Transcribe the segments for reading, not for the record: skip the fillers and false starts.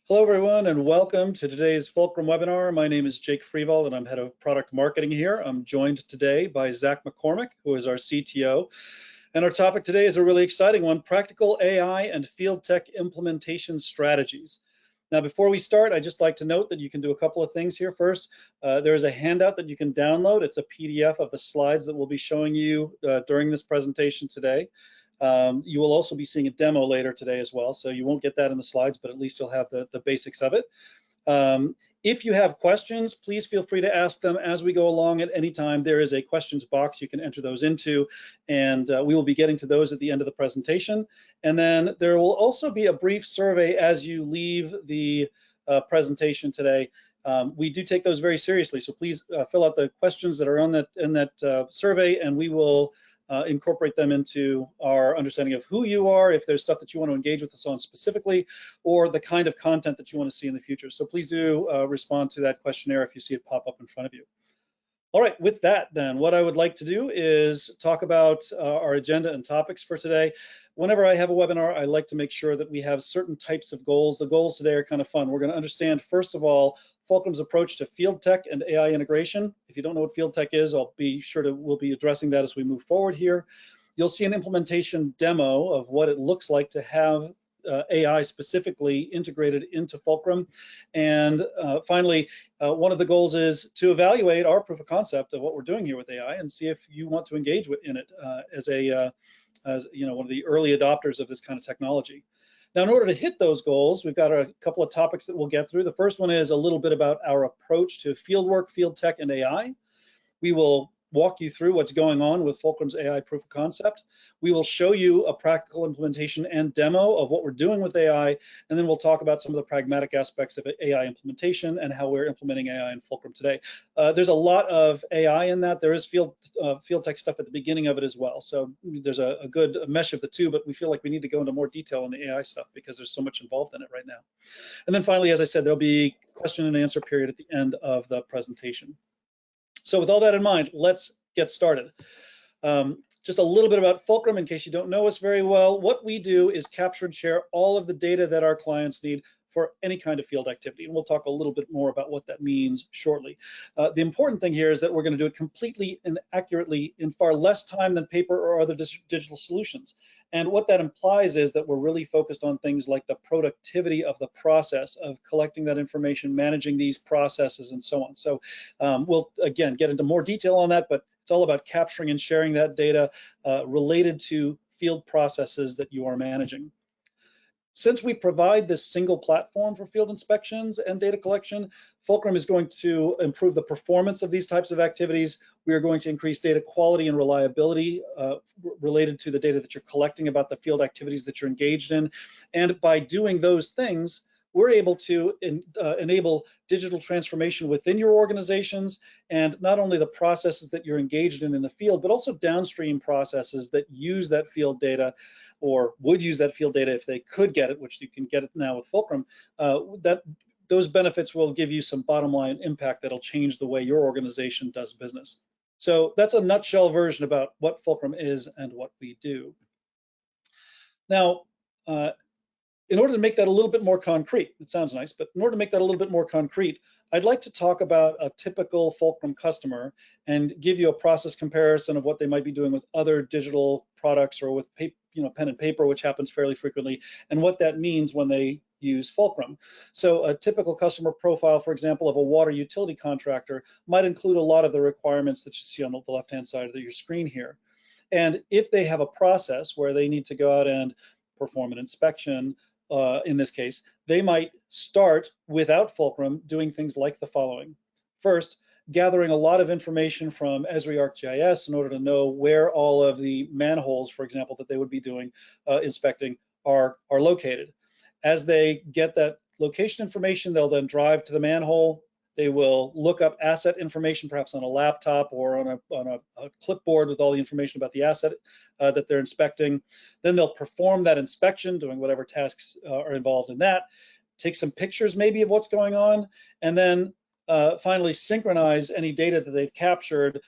Hello, everyone, and welcome to today's Fulcrum webinar. My name is Jake Freivald, and I'm head of product marketing here. I'm joined today by Zach McCormick, who is our CTO. And our topic today is a really exciting one, practical AI and FieldTech implementation strategies. Now, before we start, I'd just like to note that you can do a couple of things here. First, there is a handout that you can download. It's a PDF of the slides that we'll be showing you during this presentation today. You will also be seeing a demo later today as well, so you won't get that in the slides, but at least you'll have the basics of it. If you have questions, please feel free to ask them as we go along at any time. There is a questions box you can enter those into, and we will be getting to those at the end of the presentation. And then there will also be a brief survey as you leave the presentation today. We do take those very seriously, so please fill out the questions that are on that survey, and we will incorporate them into our understanding of who you are, if there's stuff that you want to engage with us on specifically, or the kind of content that you want to see in the future. So please do respond to that questionnaire if you see it pop up in front of you. All right, with that then, what I would like to do is talk about our agenda and topics for today. Whenever I have a webinar, I like to make sure that we have certain types of goals. The goals today are kind of fun. We're going to understand, first of all, Fulcrum's approach to FieldTech and AI integration. If you don't know what FieldTech is, we'll be addressing that as we move forward here. You'll see an implementation demo of what it looks like to have AI specifically integrated into Fulcrum. And finally, one of the goals is to evaluate our proof of concept of what we're doing here with AI and see if you want to engage in it as one of the early adopters of this kind of technology. Now, in order to hit those goals, we've got a couple of topics that we'll get through. The first one is a little bit about our approach to fieldwork, FieldTech, and AI. We will walk you through what's going on with Fulcrum's AI proof of concept. We will show you a practical implementation and demo of what we're doing with AI, and then we'll talk about some of the pragmatic aspects of AI implementation and how we're implementing AI in Fulcrum today. There's a lot of AI in that. There is FieldTech stuff at the beginning of it as well. So there's a good mesh of the two, but we feel like we need to go into more detail on the AI stuff because there's so much involved in it right now. And then finally, as I said, there'll be question and answer period at the end of the presentation. So with all that in mind, let's get started. Just a little bit about Fulcrum in case you don't know us very well. What we do is capture and share all of the data that our clients need for any kind of field activity. And we'll talk a little bit more about what that means shortly. The important thing here is that we're going to do it completely and accurately in far less time than paper or other digital solutions. And what that implies is that we're really focused on things like the productivity of the process of collecting that information, managing these processes, and so on. So we'll, again, get into more detail on that, but it's all about capturing and sharing that data related to field processes that you are managing. Since we provide this single platform for field inspections and data collection, Fulcrum is going to improve the performance of these types of activities. We are going to increase data quality and reliability related to the data that you're collecting about the field activities that you're engaged in. And by doing those things, we're able to enable digital transformation within your organizations, and not only the processes that you're engaged in the field, but also downstream processes that use that field data or would use that field data if they could get it, which you can get it now with Fulcrum. Those benefits will give you some bottom line impact that'll change the way your organization does business. So that's a nutshell version about what Fulcrum is and what we do. Now, in order to make that a little bit more concrete, it sounds nice, but in order to make that a little bit more concrete, I'd like to talk about a typical Fulcrum customer and give you a process comparison of what they might be doing with other digital products or with pen and paper, which happens fairly frequently, and what that means when they use Fulcrum. So a typical customer profile, for example, of a water utility contractor might include a lot of the requirements that you see on the left-hand side of your screen here. And if they have a process where they need to go out and perform an inspection, in this case, they might start without Fulcrum doing things like the following. First, gathering a lot of information from Esri ArcGIS in order to know where all of the manholes, for example, that they would be doing inspecting are located. As they get that location information, they'll then drive to the manhole. They will look up asset information, perhaps on a laptop or on a clipboard with all the information about the asset that they're inspecting. Then they'll perform that inspection, doing whatever tasks are involved in that, take some pictures maybe of what's going on, and then finally synchronize any data that they've captured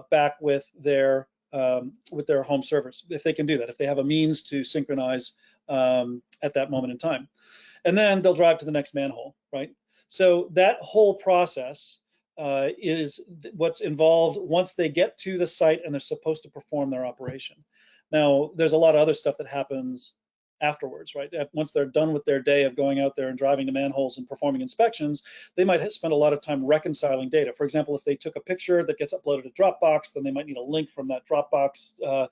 back with their home servers, if they can do that, if they have a means to synchronize at that moment in time. and then they'll drive to the next manhole, right? So that whole process is what's involved once they get to the site and they're supposed to perform their operation. Now, there's a lot of other stuff that happens afterwards, right? Once they're done with their day of going out there and driving to manholes and performing inspections, they might spend a lot of time reconciling data. For example, if they took a picture that gets uploaded to Dropbox, then they might need a link from that Dropbox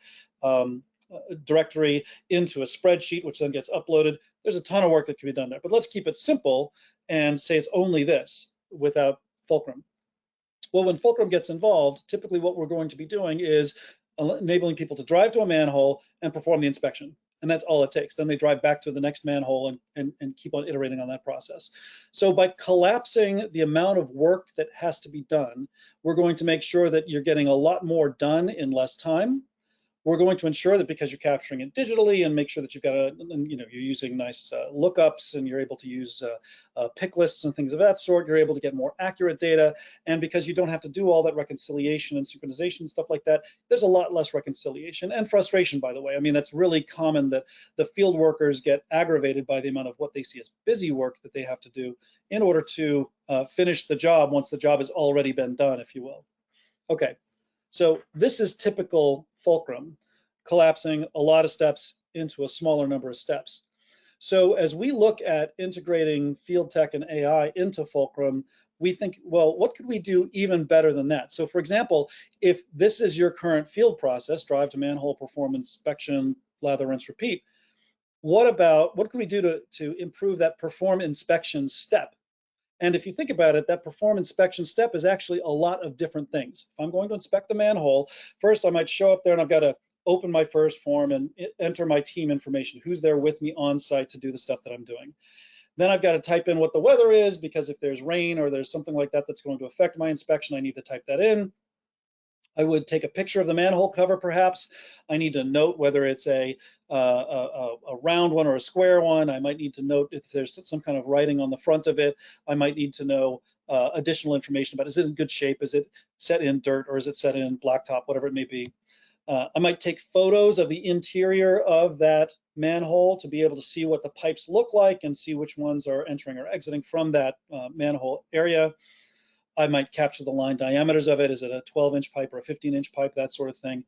directory into a spreadsheet, which then gets uploaded. There's a ton of work that can be done there, but let's keep it simple and say it's only this without Fulcrum. Well, when Fulcrum gets involved, typically what we're going to be doing is enabling people to drive to a manhole and perform the inspection. And that's all it takes. Then they drive back to the next manhole and keep on iterating on that process. So by collapsing the amount of work that has to be done, we're going to make sure that you're getting a lot more done in less time. We're going to ensure that because you're capturing it digitally and make sure that you've got you're using nice lookups and you're able to use pick lists and things of that sort, you're able to get more accurate data. And because you don't have to do all that reconciliation and synchronization and stuff like that, there's a lot less reconciliation and frustration, by the way. I mean, that's really common that the field workers get aggravated by the amount of what they see as busy work that they have to do in order to finish the job once the job has already been done, if you will. Okay. So this is typical Fulcrum, collapsing a lot of steps into a smaller number of steps. So as we look at integrating FieldTech and AI into Fulcrum, we think, well, what could we do even better than that? So for example, if this is your current field process, drive to manhole, perform inspection, lather, rinse, repeat, what can we do to improve that perform inspection step? And if you think about it, that perform inspection step is actually a lot of different things. If I'm going to inspect a manhole, first I might show up there and I've got to open my first form and enter my team information, who's there with me on site to do the stuff that I'm doing. Then I've got to type in what the weather is, because if there's rain or there's something like that that's going to affect my inspection, I need to type that in. I would take a picture of the manhole cover, perhaps. I need to note whether it's a round one or a square one. I might need to note if there's some kind of writing on the front of it. I might need to know additional information about, is it in good shape? Is it set in dirt or is it set in blacktop, whatever it may be. I might take photos of the interior of that manhole to be able to see what the pipes look like and see which ones are entering or exiting from that manhole area. I might capture the line diameters of it. Is it a 12-inch pipe or a 15-inch pipe, that sort of thing.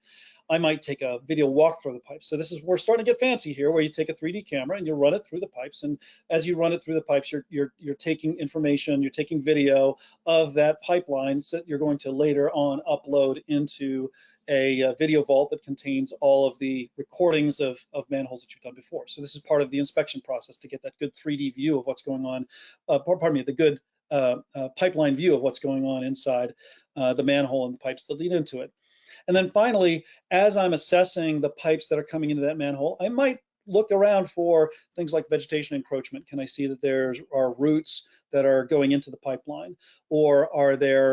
I might take a video walkthrough of the pipes. So we're starting to get fancy here, where you take a 3D camera and you run it through the pipes. And as you run it through the pipes, you're taking information, you're taking video of that pipeline that you're going to later on upload into a video vault that contains all of the recordings of manholes that you've done before. So this is part of the inspection process to get that good 3D view of what's going on, pardon me, the good pipeline view of what's going on inside the manhole and the pipes that lead into it. And then finally, as I'm assessing the pipes that are coming into that manhole, I might look around for things like vegetation encroachment. Can I see that there are roots that are going into the pipeline? Or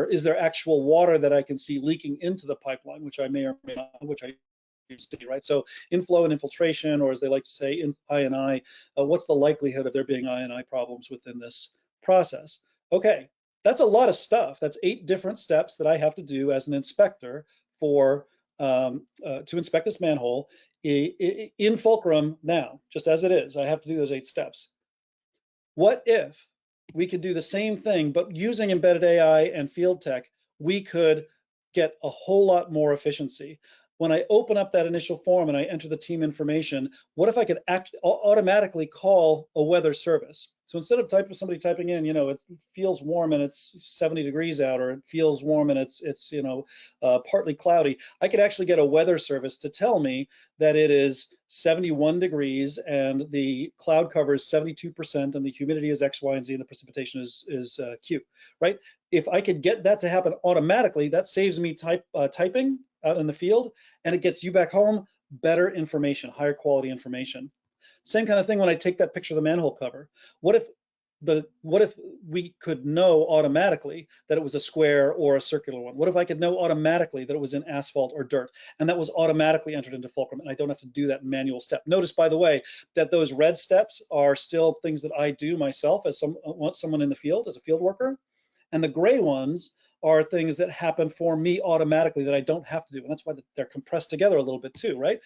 is there actual water that I can see leaking into the pipeline, which I may or may not, which I see, right? So inflow and infiltration, or as they like to say, I&I, what's the likelihood of there being I&I problems within this process? Okay, that's a lot of stuff. That's 8 different steps that I have to do as an inspector to inspect this manhole in Fulcrum now, just as it is. I have to do those 8 steps. What if we could do the same thing, but using embedded AI and FieldTech, we could get a whole lot more efficiency? When I open up that initial form and I enter the team information, what if I could automatically call a weather service? So instead of somebody typing in, it feels warm and it's 70 degrees out, or it feels warm and it's partly cloudy, I could actually get a weather service to tell me that it is 71 degrees and the cloud cover is 72% and the humidity is X, Y, and Z and the precipitation is Q, right? If I could get that to happen automatically, that saves me typing out in the field, and it gets you back home better information, higher quality information. Same kind of thing when I take that picture of the manhole cover. What if we could know automatically that it was a square or a circular one? What if I could know automatically that it was in asphalt or dirt, and that was automatically entered into Fulcrum, and I don't have to do that manual step? Notice, by the way, that those red steps are still things that I do myself as someone in the field, as a field worker, and the gray ones are things that happen for me automatically that I don't have to do, and that's why they're compressed together a little bit too, right?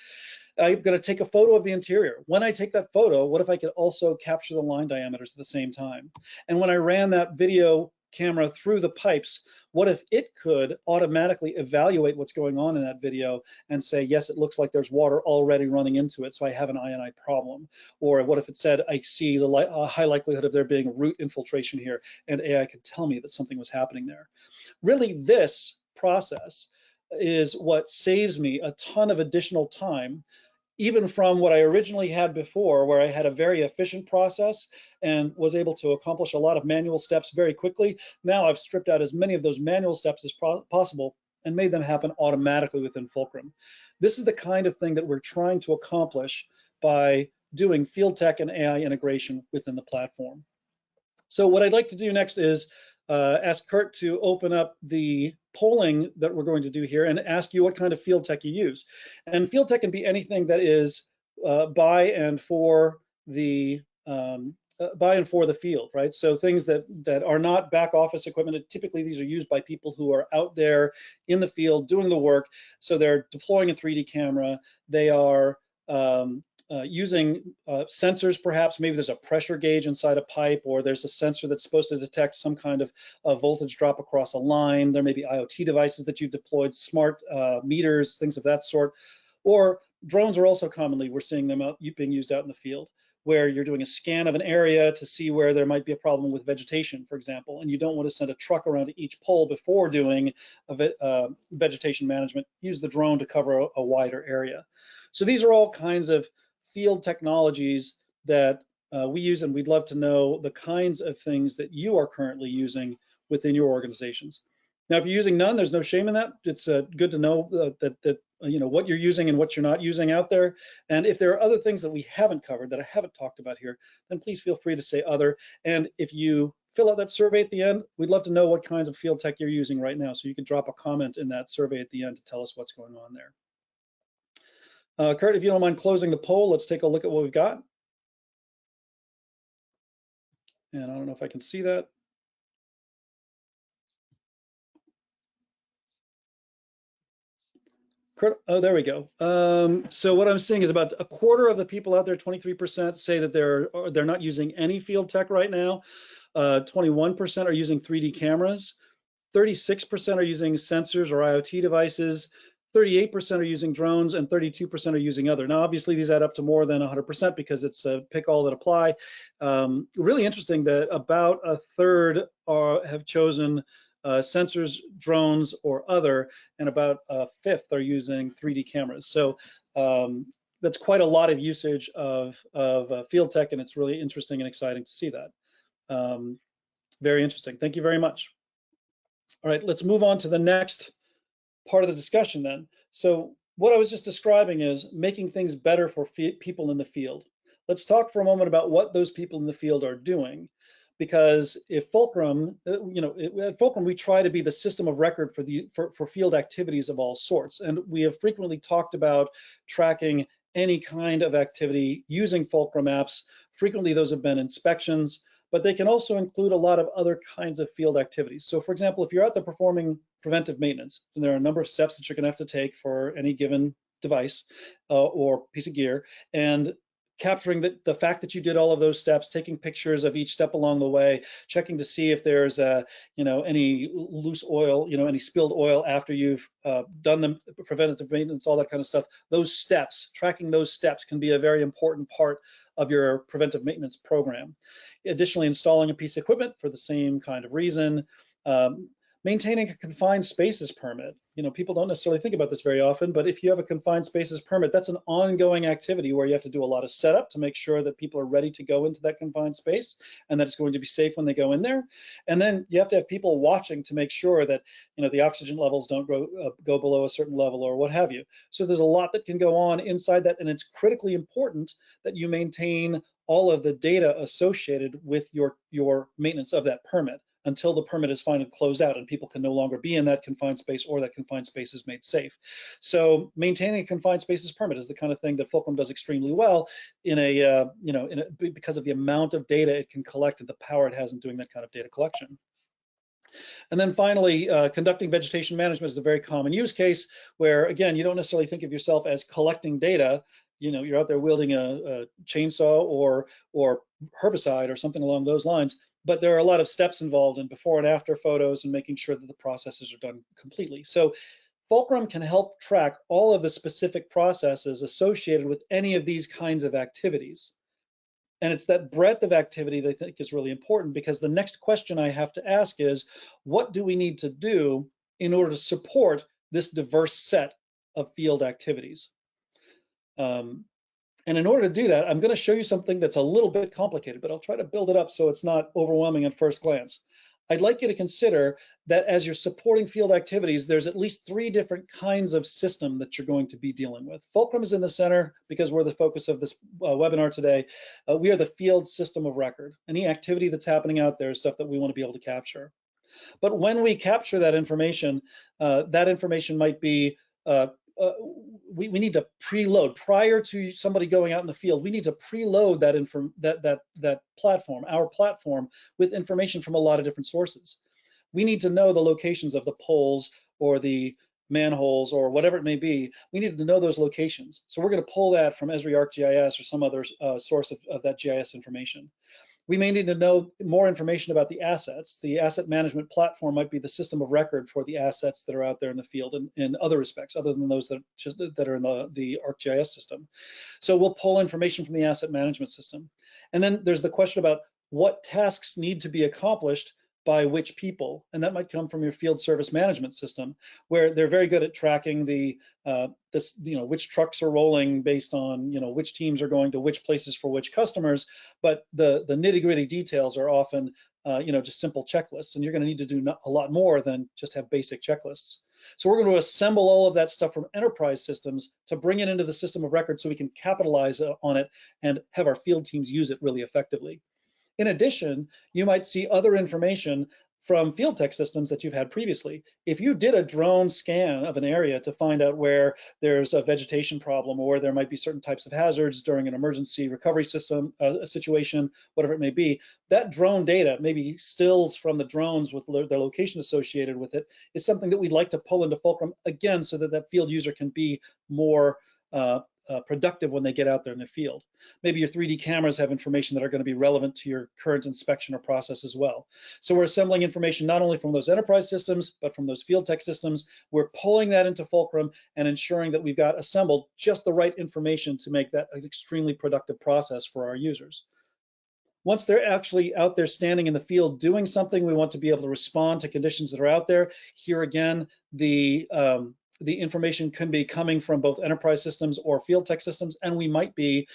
I'm going to take a photo of the interior. When I take that photo, what if I could also capture the line diameters at the same time? And when I ran that video camera through the pipes, what if it could automatically evaluate what's going on in that video and say, yes, it looks like there's water already running into it, so I have an ionite problem? Or what if it said, I see the high likelihood of there being root infiltration here, and AI could tell me that something was happening there. Really, this process is what saves me a ton of additional time, even from what I originally had before, where I had a very efficient process and was able to accomplish a lot of manual steps very quickly. Now I've stripped out as many of those manual steps as possible and made them happen automatically within Fulcrum. This is the kind of thing that we're trying to accomplish by doing FieldTech and AI integration within the platform. So what I'd like to do next is ask Kurt to open up the polling that we're going to do here and ask you what kind of field tech you use. And field tech can be anything that is by and for the field, right? So things that are not back office equipment. Typically, these are used by people who are out there in the field doing the work. So they're deploying a 3D camera. They are using sensors, perhaps. Maybe there's a pressure gauge inside a pipe, or there's a sensor that's supposed to detect some kind of voltage drop across a line. There may be IoT devices that you've deployed, smart meters, things of that sort. Or drones are also commonly, we're seeing them being used out in the field, where you're doing a scan of an area to see where there might be a problem with vegetation, for example, and you don't want to send a truck around to each pole before doing vegetation management. Use the drone to cover a wider area. So these are all kinds of field technologies that we use, and we'd love to know the kinds of things that you are currently using within your organizations. Now, if you're using none, there's no shame in that. It's good to know that you know what you're using and what you're not using out there. And if there are other things that we haven't covered, that I haven't talked about here, then please feel free to say other. And if you fill out that survey at the end, we'd love to know what kinds of field tech you're using right now. So you can drop a comment in that survey at the end to tell us what's going on there. Kurt, if you don't mind closing the poll, let's take a look at what we've got. And I don't know if I can see that. Kurt, oh, there we go. So what I'm seeing is about a quarter of the people out there, 23%, say that they're not using any field tech right now. 21% are using 3D cameras. 36% are using sensors or IoT devices. 38% are using drones, and 32% are using other. Now, obviously, these add up to more than 100% because it's a pick all that apply. Really interesting that about a third have chosen sensors, drones, or other, and about a fifth are using 3D cameras. So that's quite a lot of usage of field tech, and it's really interesting and exciting to see that. Very interesting. Thank you very much. All right, let's move on to the next part of the discussion then. So what I was just describing is making things better for people in the field. Let's talk for a moment about what those people in the field are doing. Because if Fulcrum, at Fulcrum, we try to be the system of record for field activities of all sorts. And we have frequently talked about tracking any kind of activity using Fulcrum apps. Frequently, those have been inspections, but they can also include a lot of other kinds of field activities. So for example, if you're out there performing preventive maintenance, and there are a number of steps that you're gonna have to take for any given device or piece of gear, and capturing the fact that you did all of those steps, taking pictures of each step along the way, checking to see if there's any loose oil, any spilled oil after you've done the preventative maintenance, all that kind of stuff. Those steps, tracking those steps can be a very important part of your preventive maintenance program. Additionally, installing a piece of equipment for the same kind of reason. Maintaining a confined spaces permit. People don't necessarily think about this very often, but if you have a confined spaces permit, that's an ongoing activity where you have to do a lot of setup to make sure that people are ready to go into that confined space and that it's going to be safe when they go in there. And then you have to have people watching to make sure that the oxygen levels don't go below a certain level or what have you. So there's a lot that can go on inside that, and it's critically important that you maintain all of the data associated with your maintenance of that permit until the permit is finally closed out and people can no longer be in that confined space or that confined space is made safe. So maintaining a confined spaces permit is the kind of thing that Fulcrum does extremely well because of the amount of data it can collect and the power it has in doing that kind of data collection. And then finally, conducting vegetation management is a very common use case where, again, you don't necessarily think of yourself as collecting data. you're out there wielding a chainsaw or herbicide or something along those lines. But there are a lot of steps involved in before and after photos and making sure that the processes are done completely. So Fulcrum can help track all of the specific processes associated with any of these kinds of activities. And it's that breadth of activity that I think is really important, because the next question I have to ask is, what do we need to do in order to support this diverse set of field activities? And in order to do that, I'm going to show you something that's a little bit complicated, but I'll try to build it up so it's not overwhelming at first glance. I'd like you to consider that as you're supporting field activities, there's at least 3 different kinds of system that you're going to be dealing with. Fulcrum is in the center because we're the focus of this webinar today. We are the field system of record. Any activity that's happening out there is stuff that we want to be able to capture. But when we capture that information might be we need to preload prior to somebody going out in the field. We need to preload that platform, our platform, with information from a lot of different sources. We need to know the locations of the poles or the manholes or whatever it may be. We need to know those locations. So we're going to pull that from Esri ArcGIS or some other source of that GIS information. We may need to know more information about the assets. The asset management platform might be the system of record for the assets that are out there in the field in other respects, other than those that are in the ArcGIS system. So we'll pull information from the asset management system. And then there's the question about what tasks need to be accomplished by which people, and that might come from your field service management system, where they're very good at tracking which trucks are rolling based on which teams are going to which places for which customers, but the nitty-gritty details are often just simple checklists, and you're going to need to do a lot more than just have basic checklists. So we're going to assemble all of that stuff from enterprise systems to bring it into the system of record so we can capitalize on it and have our field teams use it really effectively. In addition, you might see other information from FieldTech systems that you've had previously. If you did a drone scan of an area to find out where there's a vegetation problem or there might be certain types of hazards during an emergency recovery system situation, whatever it may be, that drone data, maybe stills from the drones with their location associated with it, is something that we'd like to pull into Fulcrum again so that that field user can be more productive when they get out there in the field. Maybe your 3D cameras have information that are going to be relevant to your current inspection or process as well. So we're assembling information not only from those enterprise systems, but from those FieldTech systems. We're pulling that into Fulcrum and ensuring that we've got assembled just the right information to make that an extremely productive process for our users. Once they're actually out there standing in the field doing something, we want to be able to respond to conditions that are out there. Here again, the information can be coming from both enterprise systems or FieldTech systems, and we might be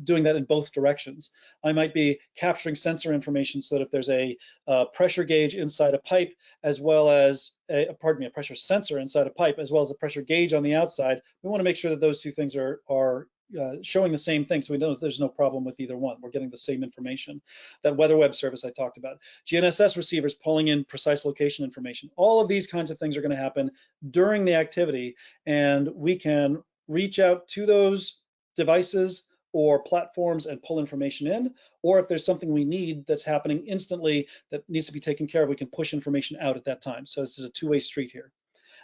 doing that in both directions. I might be capturing sensor information so that if there's a pressure gauge inside a pipe, as well as a pressure sensor inside a pipe, as well as a pressure gauge on the outside, we want to make sure that those two things are showing the same thing, so we know that there's no problem with either one. We're getting the same information. That weather web service I talked about. GNSS receivers pulling in precise location information. All of these kinds of things are going to happen during the activity, and we can reach out to those devices or platforms and pull information in, or if there's something we need that's happening instantly that needs to be taken care of, we can push information out at that time. So this is a two-way street here.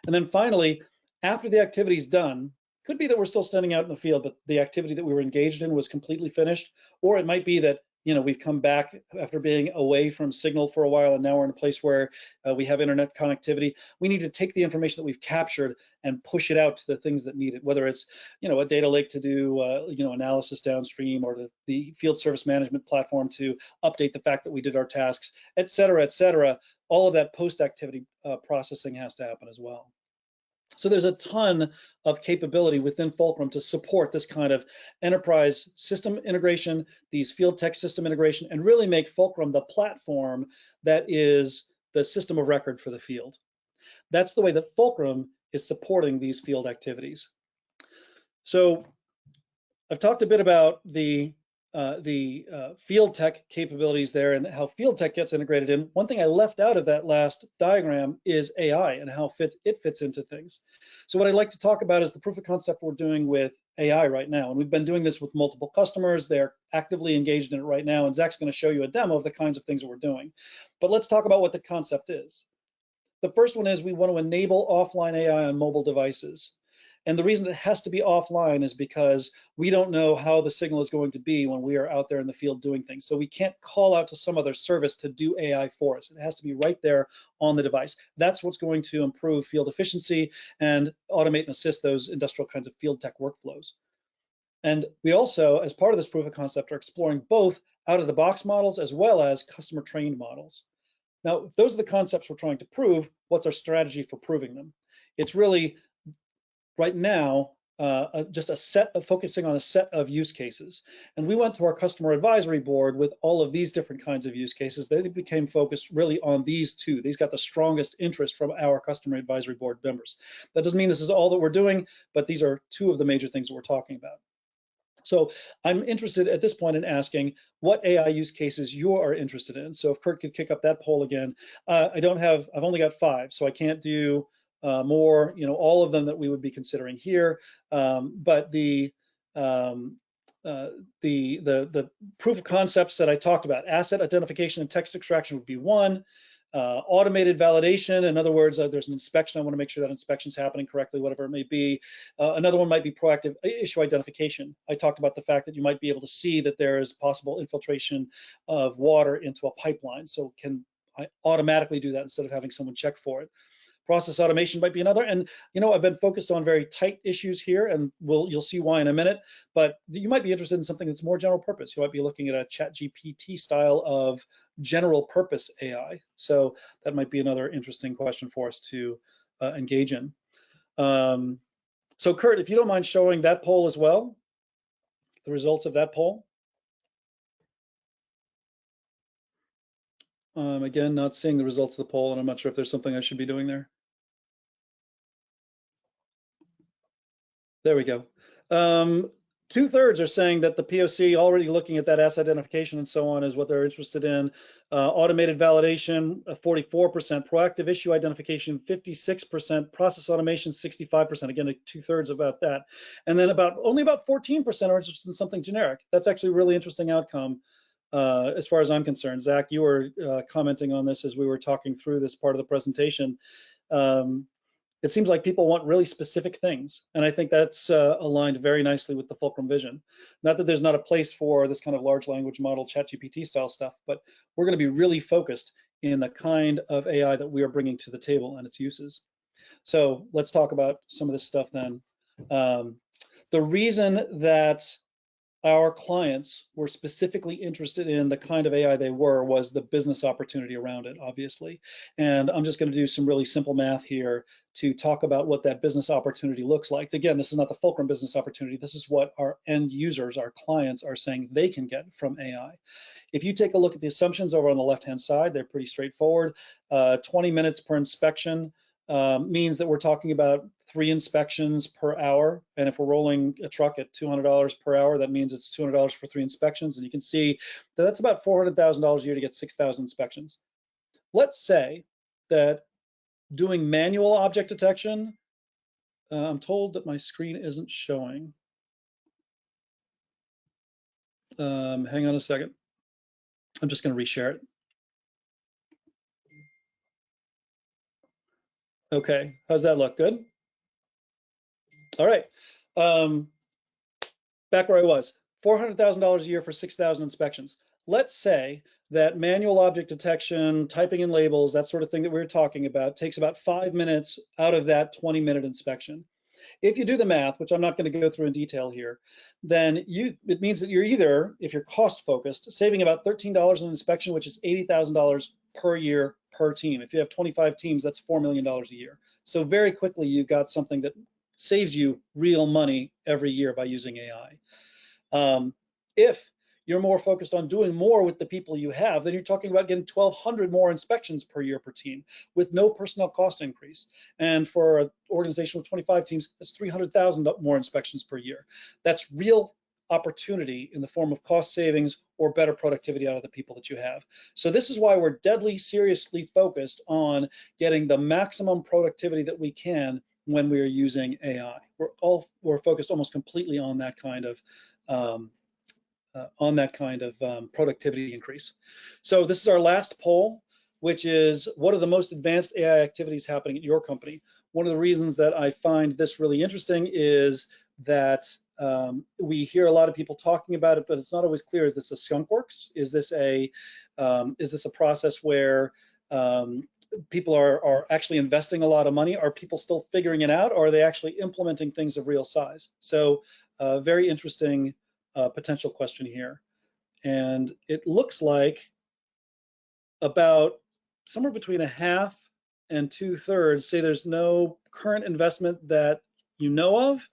And then finally, after the activity is done, could be that we're still standing out in the field, but the activity that we were engaged in was completely finished, or it might be that we've come back after being away from signal for a while, and now we're in a place where we have internet connectivity. We need to take the information that we've captured and push it out to the things that need it, whether it's a data lake to do analysis downstream, or the field service management platform to update the fact that we did our tasks, et cetera, et cetera. All of that post-activity processing has to happen as well. So there's a ton of capability within Fulcrum to support this kind of enterprise system integration, these FieldTech system integration, and really make Fulcrum the platform that is the system of record for the field. That's the way that Fulcrum is supporting these field activities. So I've talked a bit about the FieldTech capabilities there and how FieldTech gets integrated in. One thing I left out of that last diagram is AI and how it fits into things. So what I'd like to talk about is the proof of concept we're doing with AI right now. And we've been doing this with multiple customers. They're actively engaged in it right now. And Zach's going to show you a demo of the kinds of things that we're doing. But let's talk about what the concept is. The first one is we want to enable offline AI on mobile devices. And the reason it has to be offline is because we don't know how the signal is going to be when we are out there in the field doing things. So we can't call out to some other service to do AI for us. It has to be right there on the device. That's what's going to improve field efficiency and automate and assist those industrial kinds of field tech workflows. And we also, as part of this proof of concept, are exploring both out-of-the-box models as well as customer-trained models. Now, if those are the concepts we're trying to prove, what's our strategy for proving them? It's really, right now, just a set of focusing on a set of use cases. And we went to our customer advisory board with all of these different kinds of use cases. They became focused really on these two. These got the strongest interest from our customer advisory board members. That doesn't mean this is all that we're doing, but these are two of the major things that we're talking about. So I'm interested at this point in asking what AI use cases you are interested in. So if Kurt could kick up that poll again. I've only got 5, so I can't do more, all of them that we would be considering here. But the proof of concepts that I talked about, asset identification and text extraction would be one. Automated validation, in other words, there's an inspection. I want to make sure that inspection's happening correctly, whatever it may be. Another one might be proactive issue identification. I talked about the fact that you might be able to see that there is possible infiltration of water into a pipeline. So can I automatically do that instead of having someone check for it? Process automation might be another. And I've been focused on very tight issues here, and you'll see why in a minute. But you might be interested in something that's more general purpose. You might be looking at a ChatGPT style of general purpose AI. So that might be another interesting question for us to engage in. So Kurt, if you don't mind showing that poll as well, the results of that poll. Again, not seeing the results of the poll, and I'm not sure if there's something I should be doing there. There we go. 2/3 are saying that the POC, already looking at that asset identification and so on, is what they're interested in. Automated validation, 44%. Proactive issue identification, 56%. Process automation, 65%. Again, 2/3 about that. And then only about 14% are interested in something generic. That's actually a really interesting outcome as far as I'm concerned. Zach, you were commenting on this as we were talking through this part of the presentation. It seems like people want really specific things. And I think that's aligned very nicely with the Fulcrum vision. Not that there's not a place for this kind of large language model, ChatGPT style stuff, but we're going to be really focused in the kind of AI that we are bringing to the table and its uses. So let's talk about some of this stuff then. The reason that our clients were specifically interested in the kind of AI they was the business opportunity around it, obviously. And I'm just going to do some really simple math here to talk about what that business opportunity looks like. Again, this is not the Fulcrum business opportunity. This is what our end users, our clients, are saying they can get from AI. If you take a look at the assumptions over on the left-hand side, they're pretty straightforward. 20 minutes per inspection means that we're talking about 3 inspections per hour. And if we're rolling a truck at $200 per hour, that means it's $200 for 3 inspections. And you can see that that's about $400,000 a year to get 6,000 inspections. Let's say that doing manual object detection, I'm told that my screen isn't showing. Hang on a second. I'm just going to reshare it. Okay, how's that look? Good? All right, back where I was, $400,000 a year for 6,000 inspections. Let's say that manual object detection, typing in labels, that sort of thing that we were talking about, takes about 5 minutes out of that 20-minute inspection. If you do the math, which I'm not going to go through in detail here, then it means that you're either, if you're cost focused, saving about $13 an inspection, which is $80,000 per year per team. If you have 25 teams, that's $4 million a year. So very quickly, you've got something that saves you real money every year by using AI. If you're more focused on doing more with the people you have, then you're talking about getting 1,200 more inspections per year per team with no personnel cost increase. And for an organization with 25 teams, that's 300,000 more inspections per year. That's real opportunity in the form of cost savings or better productivity out of the people that you have. So this is why we're deadly seriously focused on getting the maximum productivity that we can when we are using AI. We're focused almost completely on that kind of productivity increase. So this is our last poll, which is, what are the most advanced AI activities happening at your company? one of the reasons that I find this really interesting is that we hear a lot of people talking about it, but it's not always clear. Is this a skunkworks? Is this a process where people are actually investing a lot of money? Are people still figuring it out, or are they actually implementing things of real size? So very interesting potential question here. And it looks like about somewhere between a half and 2/3 say there's no current investment that you know of,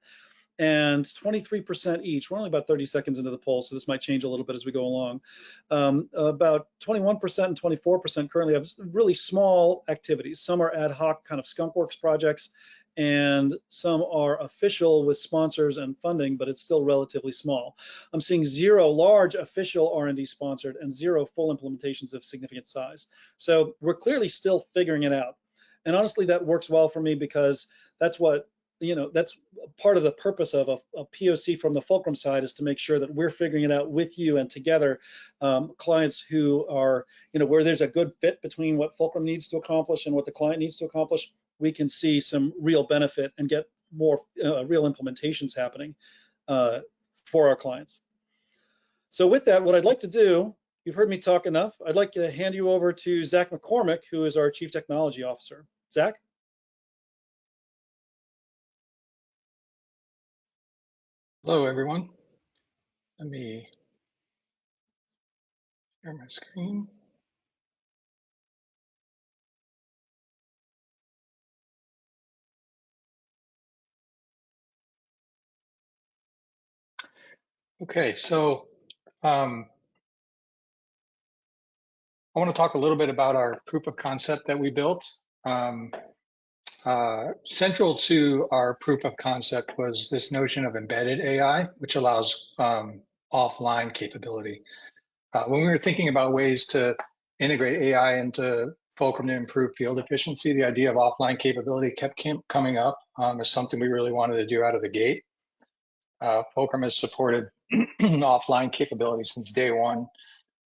and 23% each. We're only about 30 seconds into the poll, so this might change a little bit as we go along. About 21% and 24% currently have really small activities. Some are ad hoc kind of skunkworks projects, and some are official with sponsors and funding, but it's still relatively small. I'm seeing 0 large official R&D sponsored and 0 full implementations of significant size. So we're clearly still figuring it out. And honestly, that works well for me, because that's what, that's part of the purpose of a POC from the Fulcrum side, is to make sure that we're figuring it out with you and together. Clients who are, where there's a good fit between what Fulcrum needs to accomplish and what the client needs to accomplish, we can see some real benefit and get more real implementations happening for our clients. So with that, what I'd like to do, you've heard me talk enough. I'd like to hand you over to Zach McCormick, who is our Chief Technology Officer. Zach? Hello, everyone. Let me share my screen. Okay, so I want to talk a little bit about our proof of concept that we built. Central to our proof of concept was this notion of embedded AI, which allows offline capability. When we were thinking about ways to integrate AI into Fulcrum to improve field efficiency, the idea of offline capability kept coming up as something we really wanted to do out of the gate. Fulcrum has supported offline capability since day one.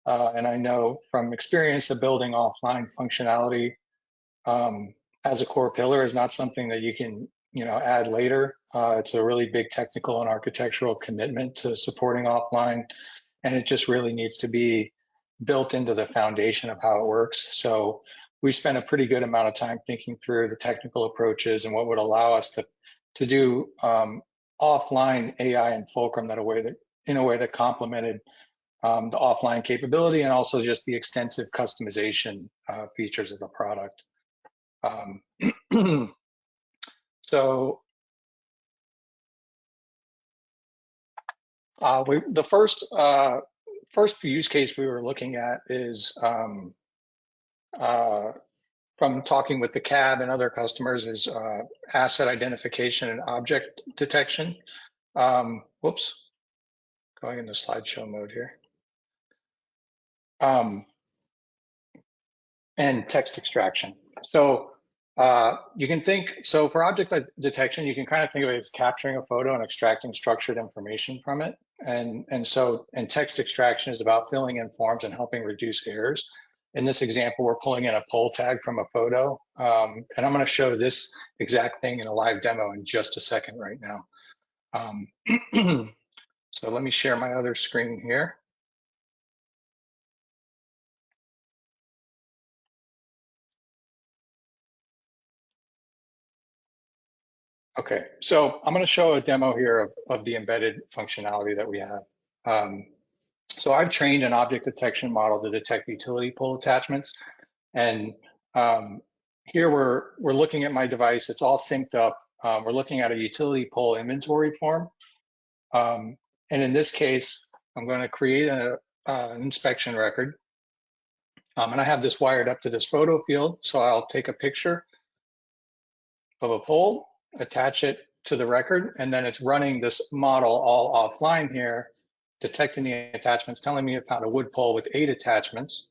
And I know from experience that building offline functionality as a core pillar is not something that you can add later. It's a really big technical and architectural commitment to supporting offline, and it just really needs to be built into the foundation of how it works. So we spent a pretty good amount of time thinking through the technical approaches and what would allow us to do offline AI and Fulcrum in a way that complemented the offline capability and also just the extensive customization features of the product. So the first use case we were looking at is from talking with the cab and other customers is asset identification and object detection. Whoops, going into slideshow mode here. And text extraction. So you can so for object detection, you can kind of think of it as capturing a photo and extracting structured information from it. And text extraction is about filling in forms and helping reduce errors. In this example, we're pulling in a poll tag from a photo. And I'm going to show this exact thing in a live demo in just a second right now. So let me share my other screen here. Okay, so I'm going to show a demo here of the embedded functionality that we have. So I've trained an object detection model to detect utility pole attachments. And here we're looking at my device. It's all synced up. We're looking at a utility pole inventory form. And in this case, I'm going to create an inspection record. And I have this wired up to this photo field. So I'll take a picture of a pole, attach it to the record, and then it's running this model all offline here, detecting the attachments, telling me it found a wood pole with 8 attachments,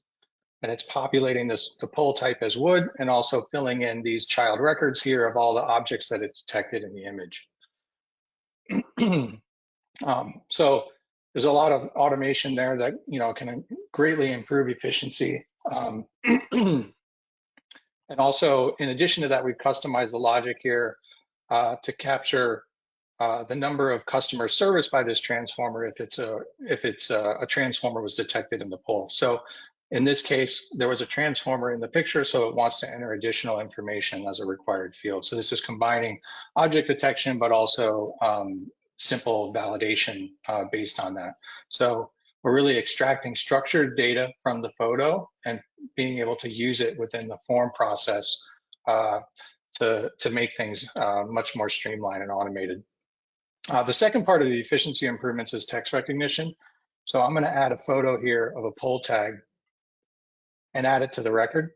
and it's populating the pole type as wood, and also filling in these child records here of all the objects that it detected in the image. So there's a lot of automation there that can greatly improve efficiency. And also, in addition to that, we've customized the logic here to capture the number of customers serviced by this transformer if it's a transformer was detected in the pole. So in this case, there was a transformer in the picture, so it wants to enter additional information as a required field. So this is combining object detection, but also simple validation based on that. So we're really extracting structured data from the photo and being able to use it within the form process to make things much more streamlined and automated. The second part of the efficiency improvements is text recognition. So I'm going to add a photo here of a pole tag and add it to the record.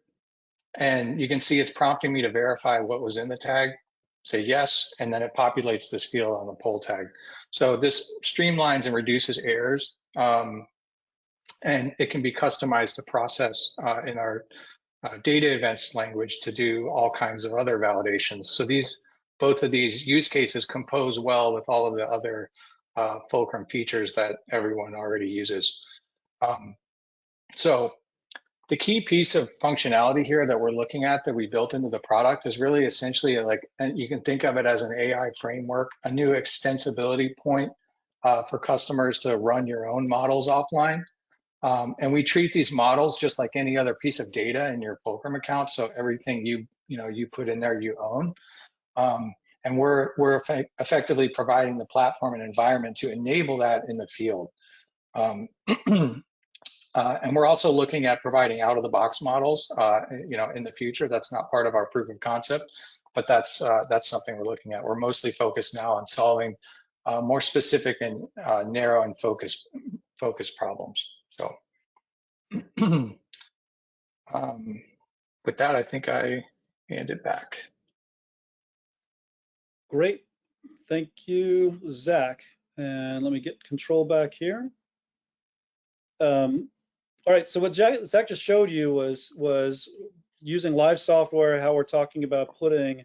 And you can see it's prompting me to verify what was in the tag, say yes, and then it populates this field on the pole tag. So this streamlines and reduces errors, and it can be customized to process in our data events language to do all kinds of other validations. So both of these use cases compose well with all of the other Fulcrum features that everyone already uses. So the key piece of functionality here that we're looking at that we built into the product is really essentially and you can think of it as an AI framework, a new extensibility point for customers to run your own models offline. And we treat these models just like any other piece of data in your Fulcrum account. So everything you put in there, you own. And we're effectively providing the platform and environment to enable that in the field. And we're also looking at providing out-of-the-box models, in the future. That's not part of our proof of concept, but that's something we're looking at. We're mostly focused now on solving more specific and narrow and focused problems. So, with that, I think I hand it back. Great. Thank you, Zach. And let me get control back here. All right, so what Zach just showed you was using live software, how we're talking about putting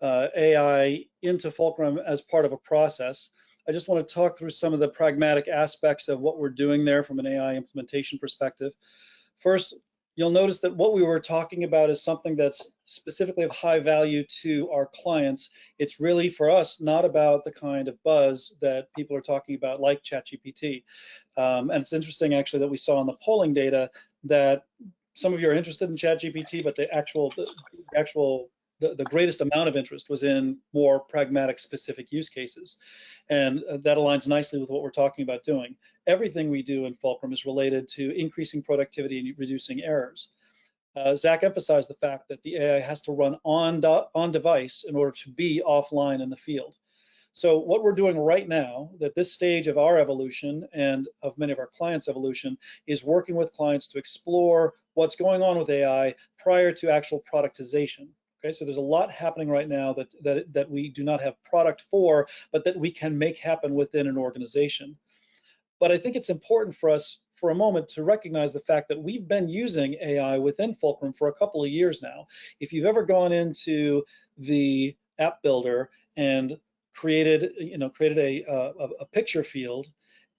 AI into Fulcrum as part of a process. I just want to talk through some of the pragmatic aspects of what we're doing there from an AI implementation perspective. First, you'll notice that what we were talking about is something that's specifically of high value to our clients. It's really, for us, not about the kind of buzz that people are talking about, like ChatGPT. And it's interesting, actually, that we saw in the polling data that some of you are interested in ChatGPT, but the greatest amount of interest was in more pragmatic, specific use cases. And that aligns nicely with what we're talking about doing. Everything we do in Fulcrum is related to increasing productivity and reducing errors. Zach emphasized the fact that the AI has to run on device in order to be offline in the field. So what we're doing right now, at this stage of our evolution and of many of our clients' evolution, is working with clients to explore what's going on with AI prior to actual productization. Okay, so there's a lot happening right now that we do not have product for, but that we can make happen within an organization. But I think it's important for us for a moment to recognize the fact that we've been using AI within Fulcrum for a couple of years now. If you've ever gone into the app builder and created a picture field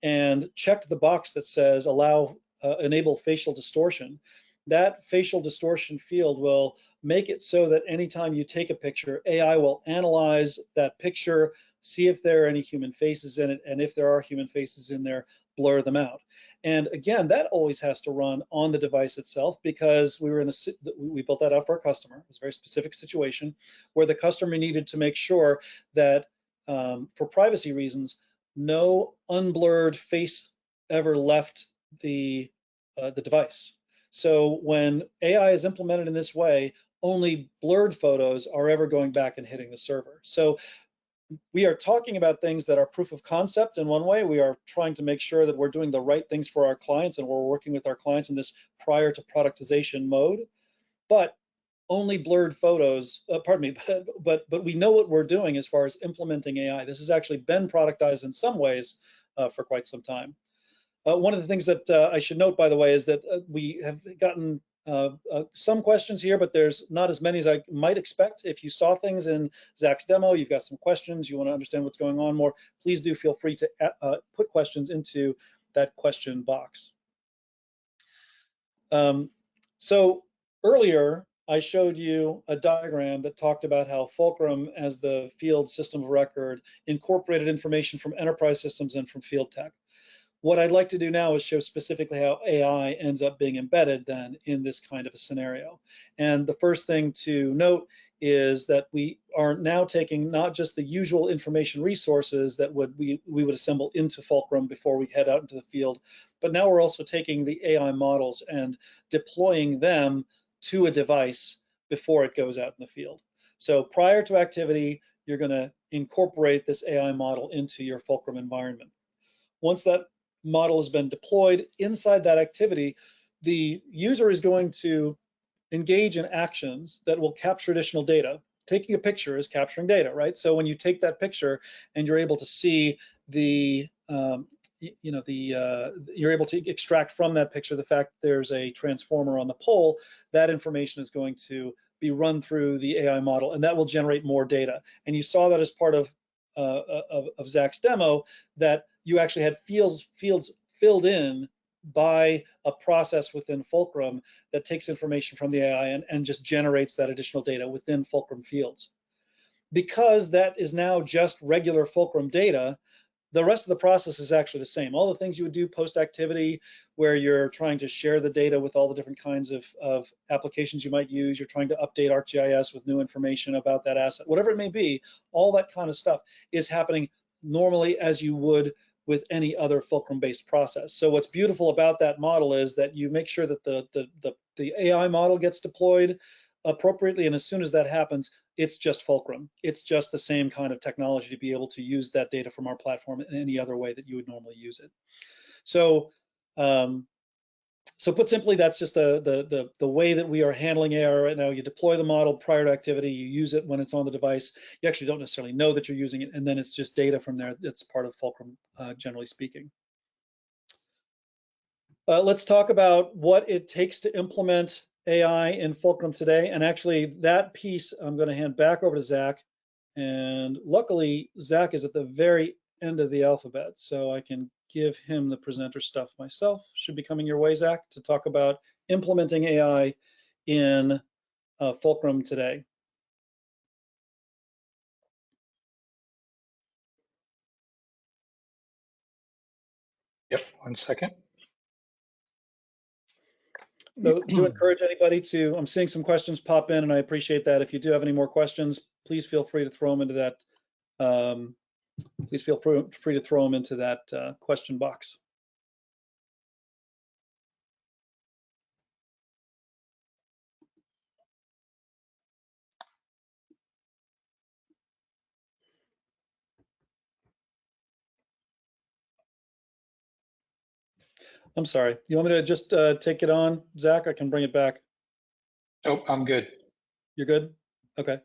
and checked the box that says enable facial distortion, that facial distortion field will make it so that anytime you take a picture, AI will analyze that picture, see if there are any human faces in it, and if there are human faces in there, blur them out. And again, that always has to run on the device itself, because we built that out for a customer. It was a very specific situation where the customer needed to make sure that for privacy reasons, no unblurred face ever left the device. So when AI is implemented in this way, only blurred photos are ever going back and hitting the server. So we are talking about things that are proof of concept in one way. We are trying to make sure that we're doing the right things for our clients, and we're working with our clients in this prior to productization mode. But only blurred photos, but we know what we're doing as far as implementing AI. This has actually been productized in some ways for quite some time. One of the things that I should note, by the way, is that we have gotten some questions here, but there's not as many as I might expect. If you saw things in Zach's demo, you've got some questions, you want to understand what's going on more, please do feel free to put questions into that question box. So earlier, I showed you a diagram that talked about how Fulcrum, as the field system of record, incorporated information from enterprise systems and from FieldTech. What I'd like to do now is show specifically how AI ends up being embedded then in this kind of a scenario. And the first thing to note is that we are now taking not just the usual information resources that we would assemble into Fulcrum before we head out into the field, but now we're also taking the AI models and deploying them to a device before it goes out in the field. So prior to activity, you're going to incorporate this AI model into your Fulcrum environment. Once that model has been deployed inside that activity, the user is going to engage in actions that will capture additional data. Taking a picture is capturing data, right? So when you take that picture and you're able to see the, you're able to extract from that picture the fact that there's a transformer on the pole, that information is going to be run through the AI model, and that will generate more data. And you saw that as part of Zach's demo, that you actually had fields filled in by a process within Fulcrum that takes information from the AI and just generates that additional data within Fulcrum fields. Because that is now just regular Fulcrum data, the rest of the process is actually the same. All the things you would do post-activity, where you're trying to share the data with all the different kinds of applications you might use, you're trying to update ArcGIS with new information about that asset, whatever it may be, all that kind of stuff is happening normally as you would with any other Fulcrum-based process. So what's beautiful about that model is that you make sure that the AI model gets deployed appropriately, and as soon as that happens, it's just Fulcrum. It's just the same kind of technology to be able to use that data from our platform in any other way that you would normally use it. So, so put simply, that's just the way that we are handling AI right now. You deploy the model prior to activity, you use it when it's on the device. You actually don't necessarily know that you're using it, and then it's just data from there. It's part of Fulcrum, generally speaking. Let's talk about what it takes to implement AI in Fulcrum today. And actually that piece I'm going to hand back over to Zach. And luckily, Zach is at the very end of the alphabet, so I can give him the presenter stuff myself. Should be coming your way, Zach, to talk about implementing AI in Fulcrum today. Yep, 1 second. So do encourage anybody to, I'm seeing some questions pop in, and I appreciate that. If you do have any more questions, please feel free to throw them into that. Please feel free to throw them into that question box. I'm sorry. You want me to just take it on, Zach? I can bring it back. Oh, I'm good. You're good? Okay.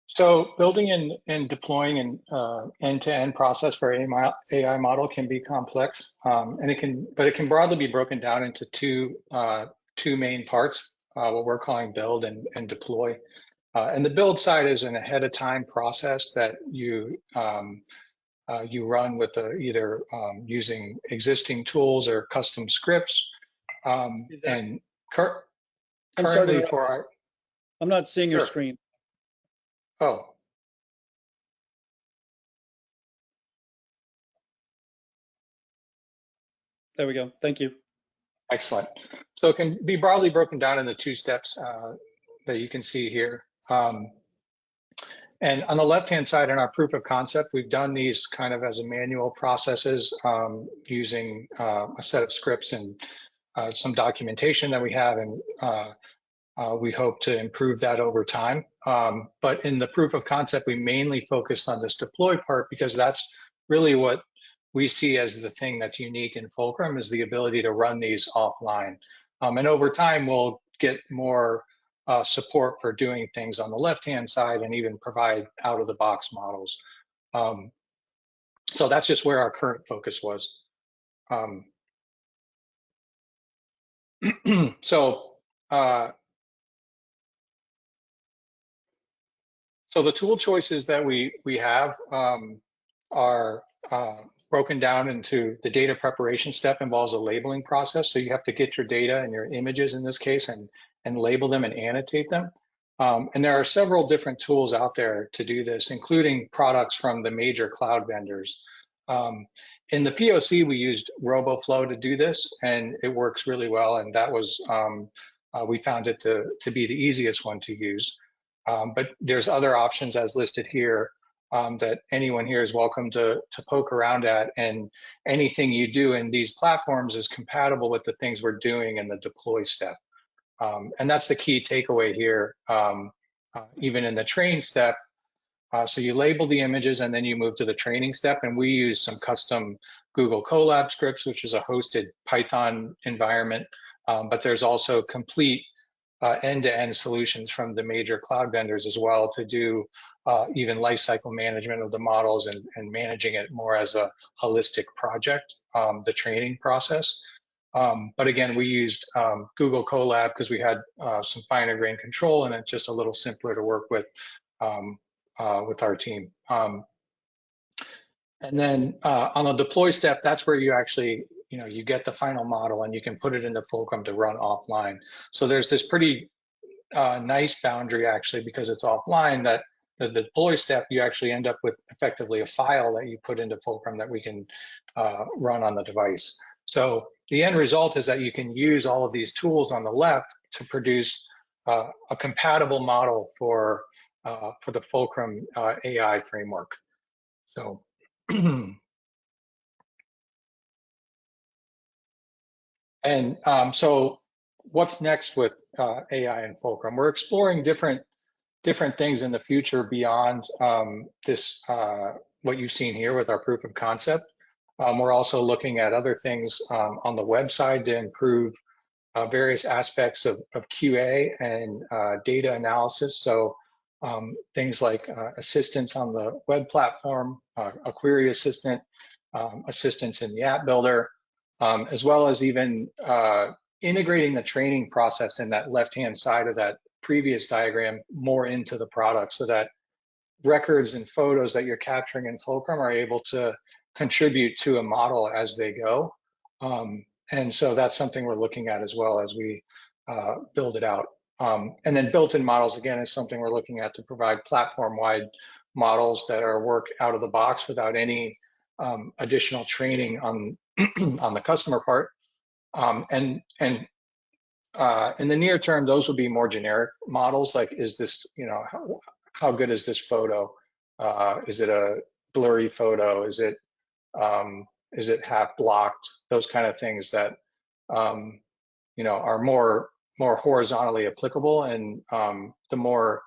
So building and deploying an end-to-end process for AI model can be complex, and it can broadly be broken down into two main parts, what we're calling build and deploy. And the build side is an ahead of time process that you run with either using existing tools or custom scripts. And currently for our, I'm not seeing your sure. screen. Oh. There we go. Thank you. Excellent. So it can be broadly broken down into two steps that you can see here. And on the left-hand side in our proof of concept, we've done these kind of as a manual processes using a set of scripts and some documentation that we have, and we hope to improve that over time. But in the proof of concept, we mainly focused on this deploy part because that's really what we see as the thing that's unique in Fulcrum, is the ability to run these offline. And over time, we'll get more support for doing things on the left-hand side and even provide out-of-the-box models. So that's just where our current focus was. So the tool choices that we have are broken down into the data preparation step involves a labeling process. So you have to get your data and your images in this case and label them and annotate them. And there are several different tools out there to do this, including products from the major cloud vendors. In the POC, we used RoboFlow to do this, and it works really well. And that was, we found it to be the easiest one to use. But there's other options as listed here that anyone here is welcome to poke around at. And anything you do in these platforms is compatible with the things we're doing in the deploy step. And that's the key takeaway here, even in the train step. So you label the images and then you move to the training step. And we use some custom Google Colab scripts, which is a hosted Python environment. But there's also complete end-to-end solutions from the major cloud vendors as well to do even lifecycle management of the models and managing it more as a holistic project, the training process. But again, we used Google Colab because we had some finer grained control, and it's just a little simpler to work with our team. And then on the deploy step, that's where you actually, you get the final model and you can put it into Fulcrum to run offline. So there's this pretty nice boundary actually, because it's offline, that the deploy step, you actually end up with effectively a file that you put into Fulcrum that we can run on the device. So the end result is that you can use all of these tools on the left to produce a compatible model for the Fulcrum AI framework. So, and so what's next with AI and Fulcrum? We're exploring different things in the future beyond this, what you've seen here with our proof of concept. We're also looking at other things on the website to improve various aspects of QA and data analysis. So things like assistance on the web platform, a query assistant, assistance in the app builder, as well as even integrating the training process in that left-hand side of that previous diagram more into the product, so that records and photos that you're capturing in Fulcrum are able to contribute to a model as they go. And so that's something we're looking at as well as we build it out. And then built-in models, again, is something we're looking at to provide platform-wide models that are work out of the box without any additional training on on the customer part. And in the near term, those will be more generic models, like, is this, how good is this photo? Is it a blurry photo? Is it half blocked? Those kind of things that are more horizontally applicable, and the more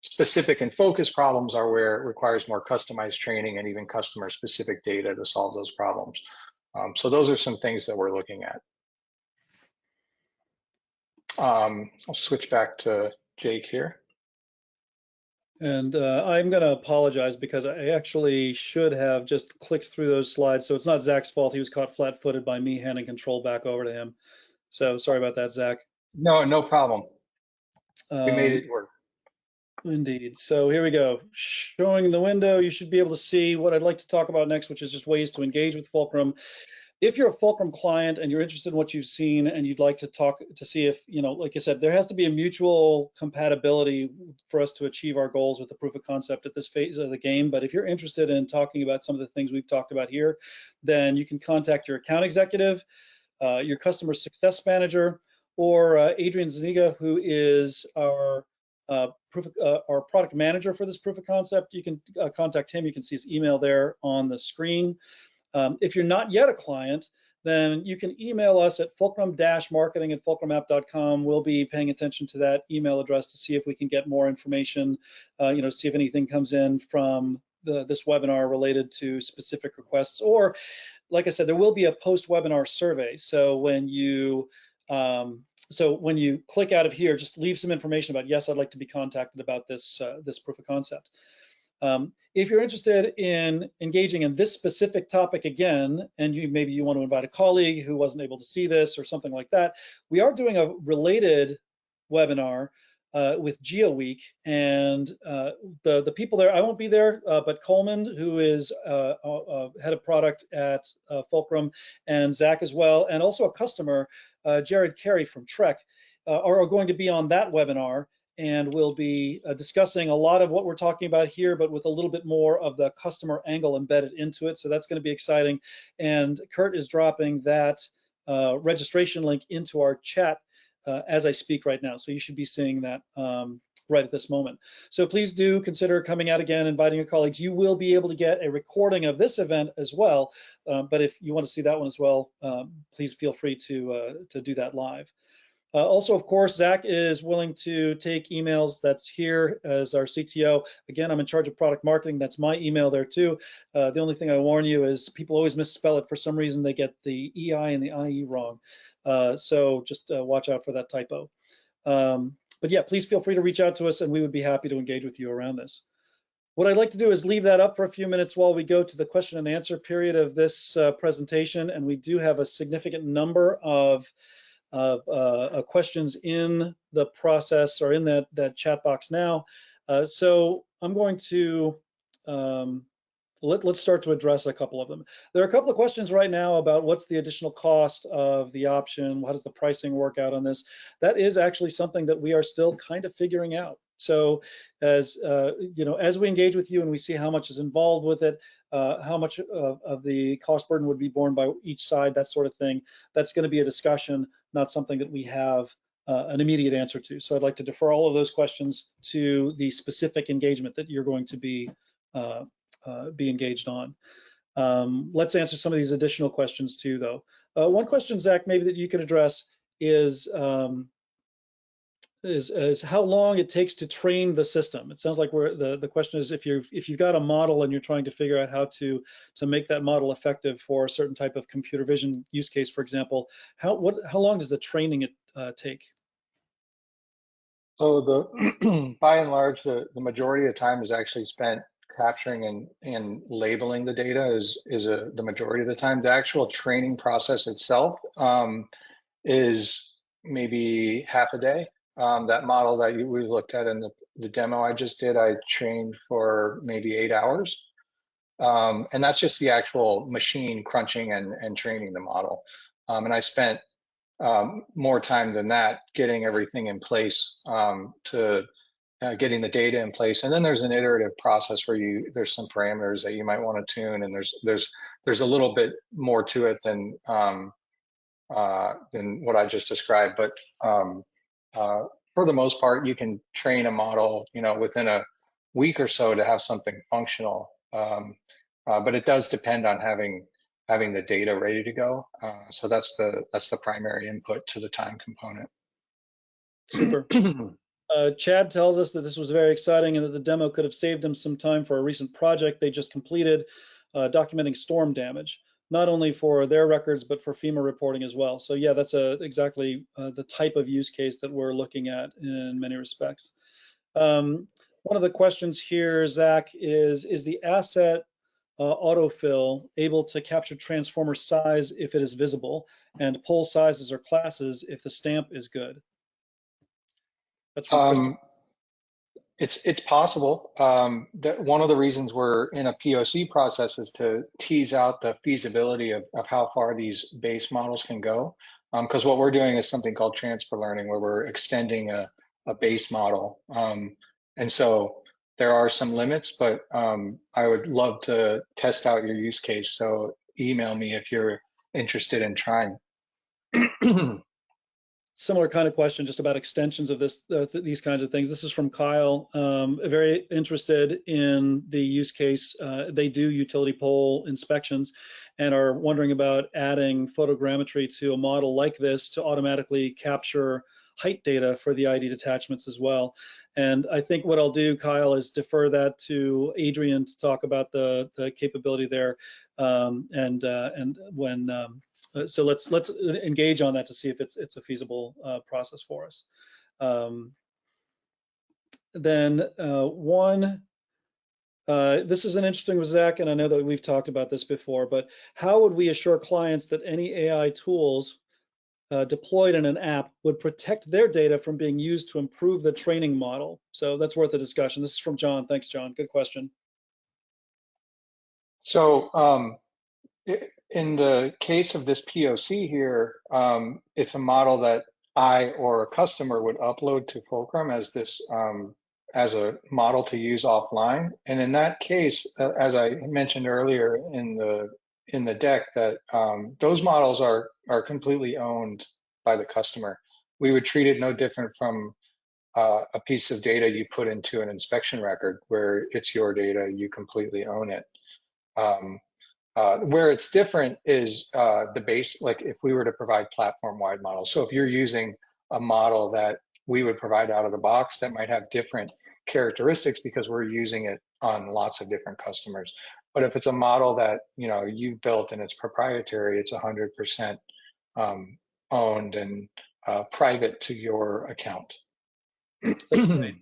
specific and focused problems are where it requires more customized training and even customer specific data to solve those problems. So those are some things that we're looking at. I'll switch back to Jake here. And I'm going to apologize because I actually should have just clicked through those slides. So it's not Zach's fault. He was caught flat-footed by me handing control back over to him. So sorry about that, Zach. No problem. We made it work. Indeed. So here we go. Showing the window, you should be able to see what I'd like to talk about next, which is just ways to engage with Fulcrum. If you're a Fulcrum client and you're interested in what you've seen and you'd like to talk to see if, like I said, there has to be a mutual compatibility for us to achieve our goals with the proof of concept at this phase of the game. But if you're interested in talking about some of the things we've talked about here, then you can contact your account executive, your customer success manager, or Adrian Zuniga, who is our product manager for this proof of concept. You can contact him. You can see his email there on the screen. If you're not yet a client, then you can email us at fulcrum-marketing@fulcrumapp.com. We'll be paying attention to that email address to see if we can get more information, see if anything comes in from this webinar related to specific requests. Or, like I said, there will be a post-webinar survey. So when you click out of here, just leave some information about, yes, I'd like to be contacted about this proof of concept. If you're interested in engaging in this specific topic again, and maybe you want to invite a colleague who wasn't able to see this or something like that, we are doing a related webinar with Geo Week, and the people there, I won't be there, but Coleman, who is head of product at Fulcrum, and Zach as well, and also a customer, Jared Carey from Trek, are going to be on that webinar, and we'll be discussing a lot of what we're talking about here, but with a little bit more of the customer angle embedded into it. So that's going to be exciting. And Kurt is dropping that registration link into our chat as I speak right now. So you should be seeing that right at this moment. So please do consider coming out again, inviting your colleagues. You will be able to get a recording of this event as well. But if you want to see that one as well, please feel free to do that live. Also, of course, Zach is willing to take emails. That's here as our CTO. Again, I'm in charge of product marketing. That's my email there too. The only thing I warn you is people always misspell it. For some reason, they get the EI and the IE wrong. So just watch out for that typo. But yeah, please feel free to reach out to us, and we would be happy to engage with you around this. What I'd like to do is leave that up for a few minutes while we go to the question and answer period of this presentation. And we do have a significant number of questions in the process or in that chat box now. So I'm going to let's start to address a couple of them. There are a couple of questions right now about what's the additional cost of the option, how does the pricing work out on this? That is actually something that we are still kind of figuring out. So as you know, as we engage with you and we see how much is involved with it, how much of the cost burden would be borne by each side, that sort of thing, that's going to be a discussion, not something that we have an immediate answer to. So I'd like to defer all of those questions to the specific engagement that you're going to be engaged on. Let's answer some of these additional questions too, though. One question, Zach, maybe that you can address is how long it takes to train the system. It sounds like the question is if you've got a model and you're trying to figure out how to make that model effective for a certain type of computer vision use case, for example, how long does the training take? So by and large, the majority of time is actually spent capturing and labeling the data is the majority of the time. The actual training process itself is maybe half a day. That model that we looked at in the demo I just did, I trained for maybe 8 hours. And that's just the actual machine crunching and training the model. And I spent more time than that getting everything in place to getting the data in place, and then there's an iterative process where there's some parameters that you might want to tune, and there's a little bit more to it than what I just described. But for the most part, you can train a model, within a week or so to have something functional. But it does depend on having the data ready to go. So that's the primary input to the time component. Super. Chad tells us that this was very exciting and that the demo could have saved them some time for a recent project they just completed, documenting storm damage, not only for their records, but for FEMA reporting as well. So yeah, that's exactly the type of use case that we're looking at in many respects. One of the questions here, Zach, is the asset autofill able to capture transformer size if it is visible and pole sizes or classes if the stamp is good? That's from Kristen. It's possible. One of the reasons we're in a POC process is to tease out the feasibility of how far these base models can go. Because what we're doing is something called transfer learning, where we're extending a base model. And so there are some limits, but I would love to test out your use case. So email me if you're interested in trying. Similar kind of question, just about extensions of these kinds of things. This is from Kyle, very interested in the use case. They do utility pole inspections and are wondering about adding photogrammetry to a model like this to automatically capture height data for the ID detachments as well. And I think what I'll do, Kyle, is defer that to Adrian to talk about the capability there. So let's engage on that to see if it's a feasible process for us. This is an interesting with Zach, and I know that we've talked about this before, but how would we assure clients that any AI tools deployed in an app would protect their data from being used to improve the training model? So that's worth a discussion. This is from John. Thanks, John. Good question. So in the case of this POC here, it's a model that I or a customer would upload to Fulcrum as this as a model to use offline. And in that case, as I mentioned earlier in the deck, that those models are completely owned by the customer. We would treat it no different from a piece of data you put into an inspection record, where it's your data, you completely own it. Where it's different is the base, like if we were to provide platform-wide models. So if you're using a model that we would provide out of the box, that might have different characteristics because we're using it on lots of different customers. But if it's a model that you've built and it's proprietary, it's 100% owned and private to your account. That's great.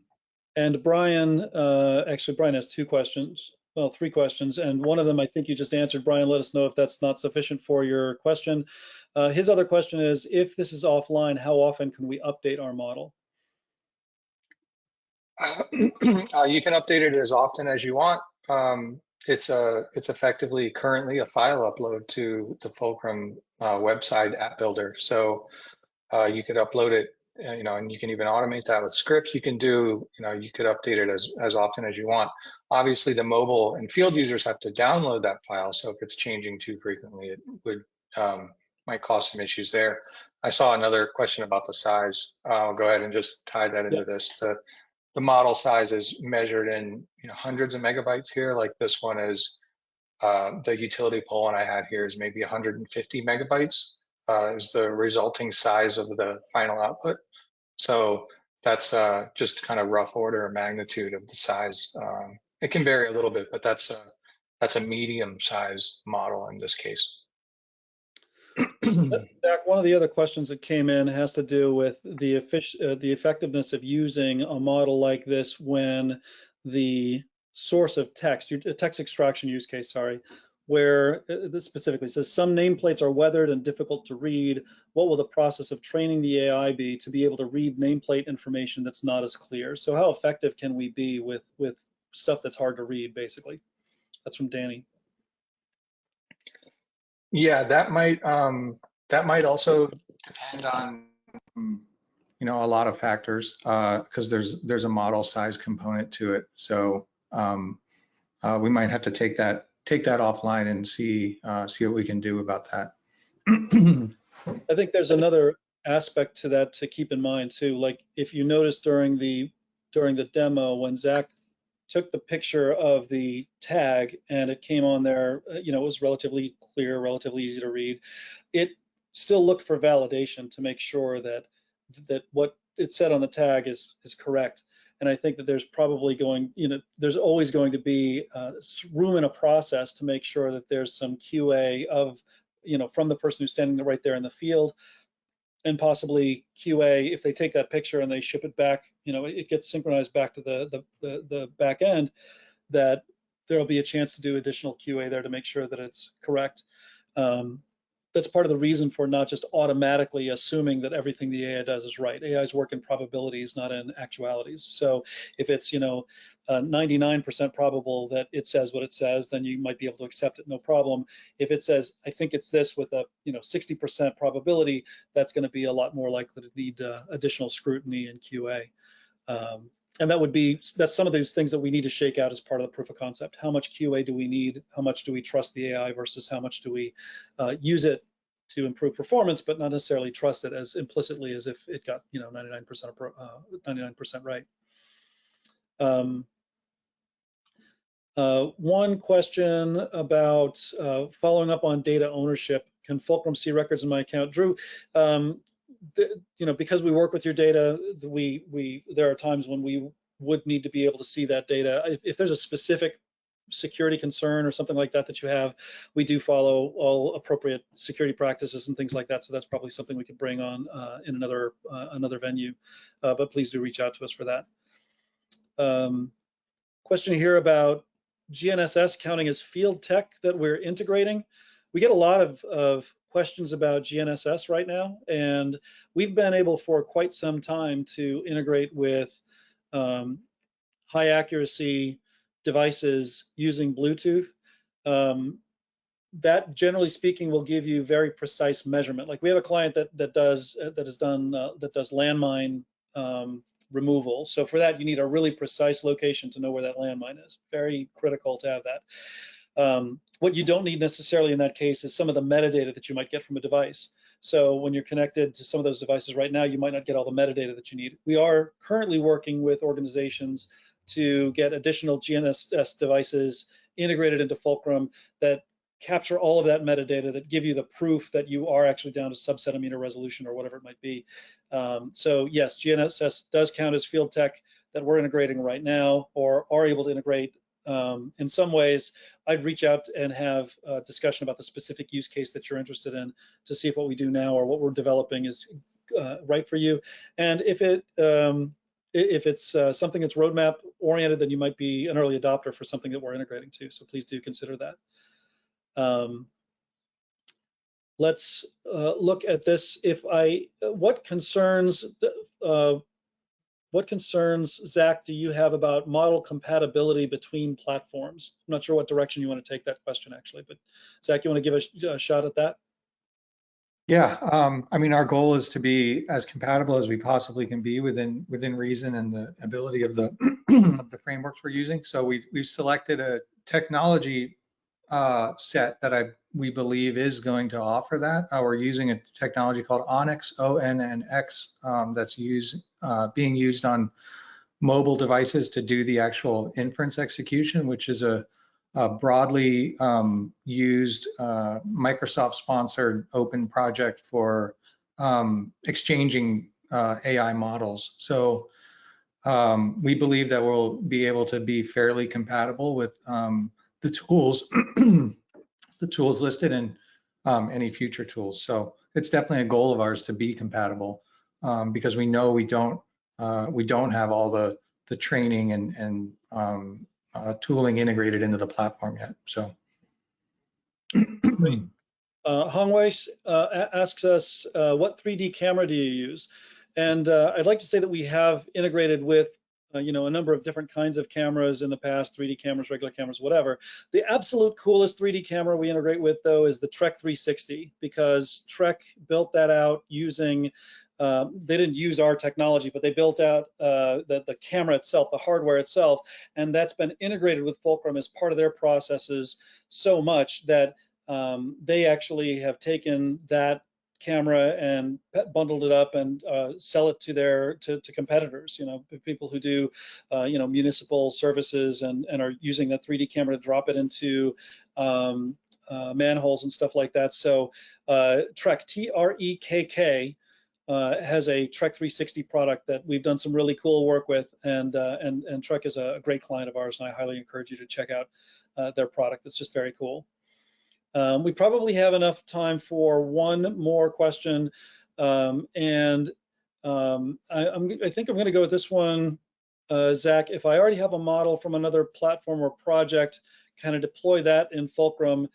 And Brian, actually, Brian has two questions. Well, three questions, and one of them I think you just answered. Brian, let us know if that's not sufficient for your question. His other question is, if this is offline, how often can we update our model? You can update it as often as you want. It's effectively currently a file upload to the Fulcrum website app builder. So you could upload it, and you can even automate that with scripts. You can do, you could update it as often as you want. Obviously, the mobile and field users have to download that file. So if it's changing too frequently, it would might cause some issues there. I saw another question about the size. I'll go ahead and just tie that into this. The model size is measured in hundreds of megabytes here. Like this one is the utility pole one I had here is maybe 150 megabytes is the resulting size of the final output. So that's just kind of rough order of magnitude of the size. It can vary a little bit, but that's a medium size model in this case. Zach, one of the other questions that came in has to do with the effectiveness of using a model like this when the source of text, text extraction use case, sorry, where this specifically says some nameplates are weathered and difficult to read. What will the process of training the AI be to be able to read nameplate information that's not as clear? So how effective can we be with stuff that's hard to read, basically? That's from Danny. Yeah, that might also depend on a lot of factors because there's a model size component to it. So we might have to take that offline and see what we can do about that. I think there's another aspect to that to keep in mind too. Like if you notice during the demo, when Zach took the picture of the tag and it came on there, it was relatively clear, relatively easy to read. It still looked for validation to make sure that what it said on the tag is correct. And I think that there's probably there's always going to be room in a process to make sure that there's some QA of, from the person who's standing right there in the field, and possibly QA if they take that picture and they ship it back, it gets synchronized back to the back end, that there'll be a chance to do additional QA there to make sure that it's correct. That's part of the reason for not just automatically assuming that everything the AI does is right. AI's work in probabilities, not in actualities. So if it's 99% probable that it says what it says, then you might be able to accept it, no problem. If it says, I think it's this with a 60% probability, that's going to be a lot more likely to need additional scrutiny and QA. And that's some of those things that we need to shake out as part of the proof of concept. How much QA do we need? How much do we trust the AI versus how much do we use it to improve performance, but not necessarily trust it as implicitly as if it got 99% right. One question about following up on data ownership. Can Fulcrum see records in my account? Drew, because we work with your data, there are times when we would need to be able to see that data. If there's a specific security concern or something like that you have, we do follow all appropriate security practices and things like that. So that's probably something we could bring on in another venue. But please do reach out to us for that. Question here about GNSS counting as field tech that we're integrating. we get a lot of questions about GNSS right now, and we've been able for quite some time to integrate with high accuracy devices using Bluetooth. That generally speaking will give you very precise measurement. Like we have a client that does landmine removal. So for that, you need a really precise location to know where that landmine is. Very critical to have that. What you don't need necessarily in that case is some of the metadata that you might get from a device. So when you're connected to some of those devices right now, you might not get all the metadata that you need. We are currently working with organizations to get additional GNSS devices integrated into Fulcrum that capture all of that metadata, that give you the proof that you are actually down to sub-centimeter resolution or whatever it might be. So yes, GNSS does count as field tech that we're integrating right now, or are able to integrate. In some ways, I'd reach out and have a discussion about the specific use case that you're interested in to see if what we do now or what we're developing is right for you. And if it's something that's roadmap oriented, then you might be an early adopter for something that we're integrating to. So please do consider that. Let's look at this. What concerns, Zach, do you have about model compatibility between platforms? I'm not sure what direction you want to take that question, actually, but Zach, you want to give a shot at that? Yeah, I mean, our goal is to be as compatible as we possibly can be within reason and the ability of the of the frameworks we're using. So we've selected a technology set that we believe is going to offer that. We're using a technology called Onyx, ONNX, that's being used on mobile devices to do the actual inference execution, which is a broadly used Microsoft-sponsored open project for exchanging AI models. So we believe that we'll be able to be fairly compatible with the tools, the tools listed in any future tools. So it's definitely a goal of ours to be compatible because we know we don't have all the training and tooling integrated into the platform yet. So. Hongwei asks us, what 3D camera do you use? And I'd like to say that we have integrated with a number of different kinds of cameras in the past, 3D cameras, regular cameras, whatever. The absolute coolest 3D camera we integrate with, though, is the Trek 360, because Trek built that out using, they didn't use our technology, but they built out the camera itself, the hardware itself, and that's been integrated with Fulcrum as part of their processes so much that they actually have taken that camera and bundled it up and sell it to competitors, people who do municipal services and are using that 3D camera to drop it into manholes and stuff like that. So Trek, TREKK, has a Trek 360 product that we've done some really cool work with, and Trek is a great client of ours, and I highly encourage you to check out their product. It's just very cool. We probably have enough time for one more question, and I think I'm going to go with this one, Zach. If I already have a model from another platform or project, kind of deploy that in Fulcrum.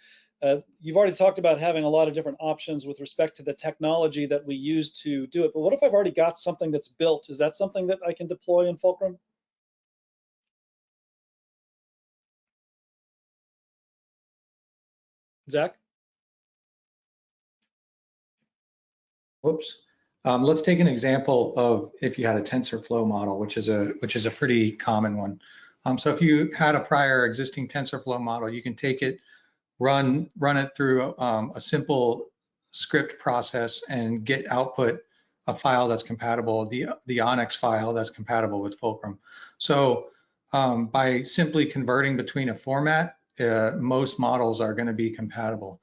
You've already talked about having a lot of different options with respect to the technology that we use to do it, but what if I've already got something that's built? Is that something that I can deploy in Fulcrum? Zach? Whoops. Let's take an example of if you had a TensorFlow model, which is a pretty common one. So if you had a prior existing TensorFlow model, you can take it, run it through a simple script process and get output a file that's compatible, the Onyx file that's compatible with Fulcrum. So by simply converting between a format, most models are going to be compatible.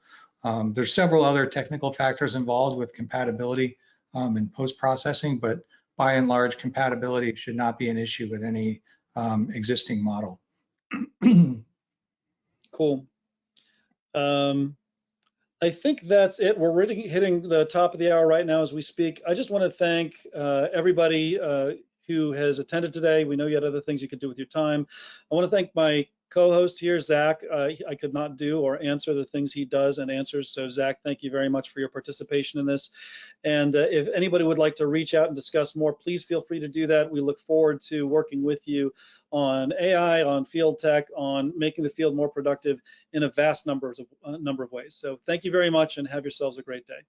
There's several other technical factors involved with compatibility in post-processing, but by and large, compatibility should not be an issue with any existing model. Cool. I think that's it. We're really hitting the top of the hour right now as we speak. I just want to thank everybody who has attended today. We know you had other things you could do with your time. I want to thank my co-host here, Zach, I could not do or answer the things he does and answers. So Zach, thank you very much for your participation in this. And if anybody would like to reach out and discuss more, please feel free to do that. We look forward to working with you on AI, on field tech, on making the field more productive in a vast number of ways. So thank you very much and have yourselves a great day.